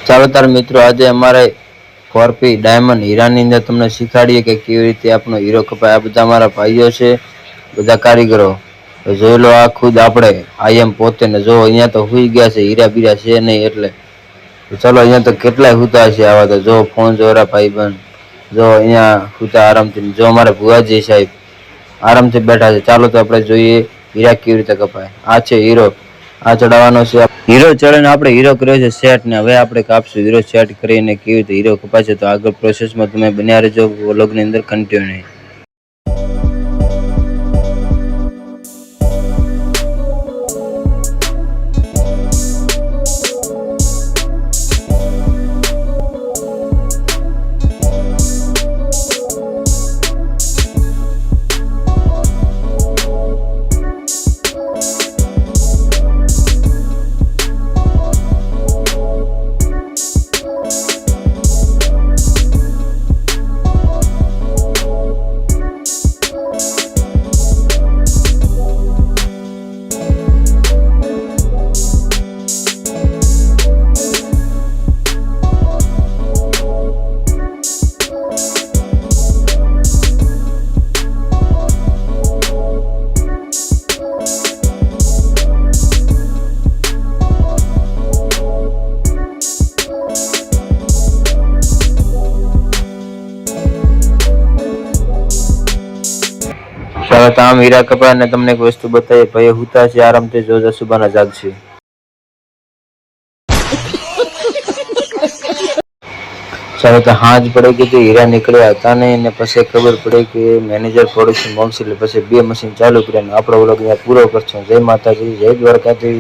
ચાલો તાર મિત્રો, આજે અમારે 4P ડાયમંડ હીરાની અંદર તમને શીખવાડીએ કે કેવી રીતે આપણો હીરો કપાય। આ બધા અમારા ભાઈઓ છે, બધા કારીગરો। તો જોઈ લો, આ ખુદ આપણે આઈએમ પોતે ને જો અહીંયા તો હુઈ ગયા છે, હીરા બીરા છે નહીં એટલે। તો ચાલો, અહીંયા તો કેટલાય હુતા છે આવા તો, જો ફોન જોરા ભાઈબંધ, જો અહીંયા હુતા આરામથી। જો અમારા ભુવાજી સાહેબ આરામથી બેઠા છે। ચાલો તો આપણે જોઈએ હીરા કેવી રીતે કપાય। આ છે હીરો, આ ચડાવવાનો છે। હીરો ચડીને આપણે હીરો કર્યો છે સેટ, ને હવે આપણે કાપશું હીરો સેટ કરીને કેવી રીતે હીરો કપાશે। તો આગળ પ્રોસેસમાં તમે બન્યા રહેજો વ્લોગની અંદર કન્ટિન્યુ। ચાલો, તો આમ હીરા કપાય ને તમને એક વસ્તુ બતાવીએ, ભાઈ હુતા છે આરામથી, જો જસુબાના જાગશે। ચાલો, તો હાજ પડે કે હીરા નીકળ્યા હતા નહીં, ને પછી ખબર પડે કે મેનેજર પ્રોડક્શન મોકશે, એટલે પછી 2 મશીન ચાલુ કર્યા। આપણો વ્લોગ પૂરો કરશું। જય માતાજી, જય દ્વારકાધીશ।